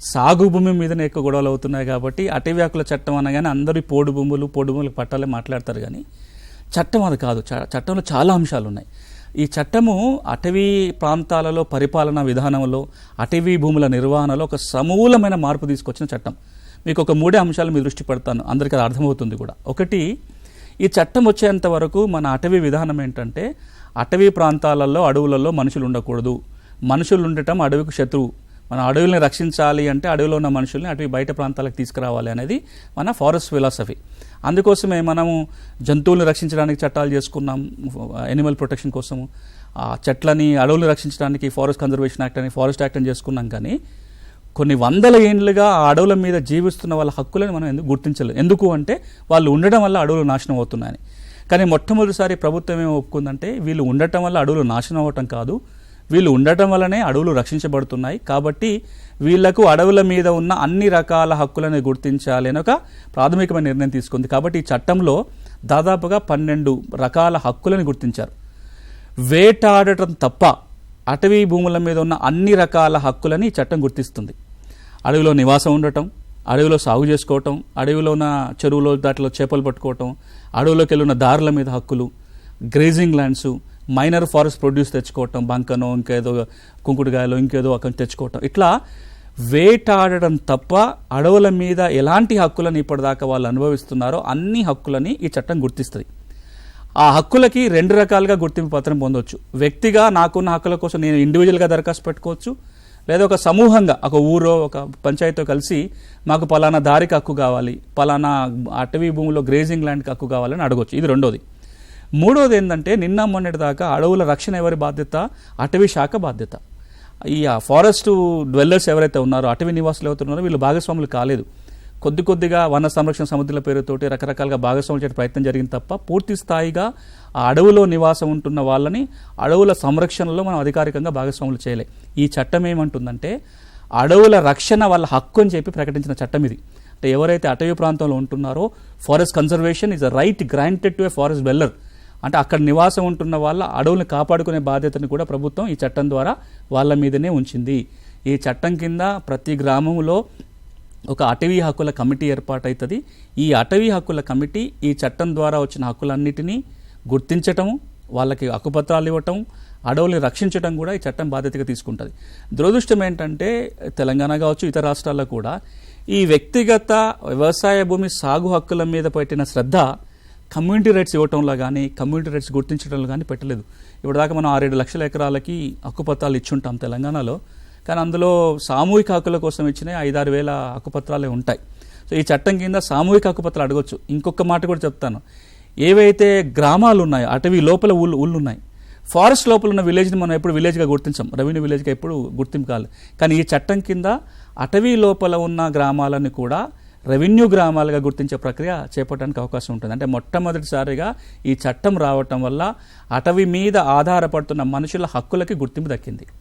సాగు భూమి మీదనే ఎక్కువ గొడవలు అవుతున్నాయి. కాబట్టి అటవీ హక్కుల చట్టం అనగానే అందరూ పోడు భూములకు పట్టాలే మాట్లాడతారు. కానీ చట్టం అది కాదు. చట్టంలో చాలా అంశాలు ఉన్నాయి. ఈ చట్టము అటవీ ప్రాంతాలలో పరిపాలనా విధానంలో, అటవీ భూముల నిర్వహణలో ఒక సమూలమైన మార్పు తీసుకొచ్చిన చట్టం. మీకు ఒక 3 అంశాలు మీ దృష్టి పెడతాను, అందరికీ అది అర్థమవుతుంది కూడా. ఒకటి, ఈ చట్టం వచ్చేంత వరకు మన అటవీ విధానం ఏంటంటే, అటవీ ప్రాంతాలలో అడవులలో మనుషులు ఉండకూడదు, మనుషులు ఉండటం అడవికి శత్రువు, మన అడవుల్ని రక్షించాలి అంటే అడవిలో ఉన్న మనుషుల్ని అటవీ బయట ప్రాంతాలకు తీసుకురావాలి అనేది మన ఫారెస్ట్ ఫిలాసఫీ. అందుకోసమే మనము జంతువులను రక్షించడానికి చట్టాలు చేసుకున్నాం, ఎనిమల్ ప్రొటెక్షన్ కోసము. చెట్లని, అడవులను రక్షించడానికి ఫారెస్ట్ కన్జర్వేషన్ యాక్ట్ అని, ఫారెస్ట్ యాక్ట్ అని చేసుకున్నాం. కానీ కొన్ని వందల ఏండ్లుగా ఆ అడవుల మీద జీవిస్తున్న వాళ్ళ హక్కులను మనం ఎందుకు గుర్తించలేదు? ఎందుకు అంటే వాళ్ళు ఉండడం వల్ల అడవులు నాశనం అవుతున్నాయని. కానీ మొట్టమొదటిసారి ప్రభుత్వం ఏమి ఒప్పుకుందంటే, వీళ్ళు ఉండటం వల్ల అడవులు నాశనం అవ్వటం కాదు, వీళ్ళు ఉండటం వల్లనే అడవులు రక్షించబడుతున్నాయి, కాబట్టి వీళ్లకు అడవుల మీద ఉన్న అన్ని రకాల హక్కులను గుర్తించాలి అని ఒక ప్రాథమికమైన నిర్ణయం తీసుకుంది. కాబట్టి ఈ చట్టంలో దాదాపుగా 12 రకాల హక్కులను గుర్తించారు. వేటాడటం తప్ప అటవీ భూముల మీద ఉన్న అన్ని రకాల హక్కులని ఈ చట్టం గుర్తిస్తుంది. అడవిలో నివాసం ఉండటం, అడవిలో సాగు చేసుకోవటం, అడవిలో ఉన్న చెరువులో దాటిలో చేపలు పట్టుకోవటం, అడవిలోకి వెళ్ళిన దారుల మీద హక్కులు, grazing lands, minor forest produce తెచ్చుకోవటం, బంకనో ఇంకేదో కుంకుడుగాయలో ఇంకేదో అక్కడ తెచ్చుకోవటం, ఇట్లా వేటాడడం తప్ప అడవుల మీద ఎలాంటి హక్కులను ఇప్పటిదాకా వాళ్ళు అనుభవిస్తున్నారో అన్ని హక్కులని ఈ చట్టం గుర్తిస్తుంది. ఆ హక్కులకి 2 రకాలుగా గుర్తింపు పత్రం పొందవచ్చు. వ్యక్తిగా నాకున్న హక్కుల కోసం నేను ఇండివిజువల్గా దరఖాస్తు పెట్టుకోవచ్చు, లేదా ఒక సమూహంగా, ఒక ఊరో ఒక పంచాయతీతో కలిసి మాకు పలానా దారికి హక్కు కావాలి, పలానా అటవీ భూమిలో గ్రేజింగ్ ల్యాండ్కి హక్కు కావాలని అడగవచ్చు. ఇది రెండోది. మూడోది ఏంటంటే, నిన్న మొన్నటి దాకా అడవుల రక్షణ ఎవరి బాధ్యత? అటవీ శాఖ బాధ్యత. ఈ ఫారెస్ట్ డ్వెల్లర్స్ ఎవరైతే ఉన్నారో, అటవీ నివాసులు ఎవరైతే ఉన్నారో, వీళ్ళు భాగస్వాములు కాలేదు. కొద్దిగా వన సంరక్షణ సమితుల పేరుతోటి రకరకాలుగా భాగస్వాములు చేయడం ప్రయత్నం జరిగింది తప్ప, పూర్తి స్థాయిగా ఆ అడవులో నివాసం ఉంటున్న వాళ్ళని అడవుల సంరక్షణలో మనం అధికారికంగా భాగస్వాములు చేయలే. ఈ చట్టం ఏమంటుందంటే, అడవుల రక్షణ వాళ్ళ హక్కు అని చెప్పి ప్రకటించిన చట్టం ఇది. అంటే ఎవరైతే అటవీ ప్రాంతంలో ఉంటున్నారో, forest conservation is a right granted to A forest dweller. అంటే అక్కడ నివాసం ఉంటున్న వాళ్ళ అడవులను కాపాడుకునే బాధ్యతను కూడా ప్రభుత్వం ఈ చట్టం ద్వారా వాళ్ళ మీదనే ఉంచింది. ఈ చట్టం కింద ప్రతి గ్రామంలో ఒక అటవీ హక్కుల కమిటీ ఏర్పాటవుతుంది. ఈ అటవీ హక్కుల కమిటీ ఈ చట్టం ద్వారా వచ్చిన హక్కులన్నిటినీ గుర్తించటం, వాళ్ళకి హక్కుపత్రాలు ఇవ్వటం, అడవుల్ని రక్షించడం కూడా ఈ చట్టం బాధ్యతగా తీసుకుంటుంది. దురదృష్టం ఏంటంటే, తెలంగాణ కావచ్చు ఇతర రాష్ట్రాల్లో కూడా ఈ వ్యక్తిగత వ్యవసాయ భూమి సాగు హక్కుల మీద పెట్టిన శ్రద్ధ కమ్యూనిటీ రైట్స్ ఇవ్వటంలో కానీ, కమ్యూనిటీ రైట్స్ గుర్తించడంలో కానీ పెట్టలేదు. ఇప్పటిదాకా మనం 6-7 లక్షల ఎకరాలకి హక్కుపత్రాలు ఇచ్చుంటాం తెలంగాణలో. కానీ అందులో సామూహిక హక్కుల కోసం ఇచ్చిన 5-6 వేల హక్కుపత్రాలే ఉంటాయి. సో ఈ చట్టం కింద సామూహిక హక్కుపత్రాలు అడగొచ్చు. ఇంకొక మాట కూడా చెప్తాను, ఏవైతే గ్రామాలు ఉన్నాయో, అటవీ లోపల ఊళ్ళు ఉన్నాయి, ఫారెస్ట్ లోపల ఉన్న విలేజ్ని మనం ఎప్పుడు విలేజ్గా గుర్తించాం, రెవెన్యూ విలేజ్గా ఎప్పుడు గుర్తింపు కాలేదు. కానీ ఈ చట్టం కింద అటవీ లోపల ఉన్న గ్రామాలను కూడా రెవెన్యూ గ్రామాలుగా గుర్తించే ప్రక్రియ చేపట్టడానికి అవకాశం ఉంటుంది. అంటే మొట్టమొదటిసారిగా ఈ చట్టం రావటం వల్ల అటవీ మీద ఆధారపడుతున్న మనుషుల హక్కులకి గుర్తింపు దక్కింది.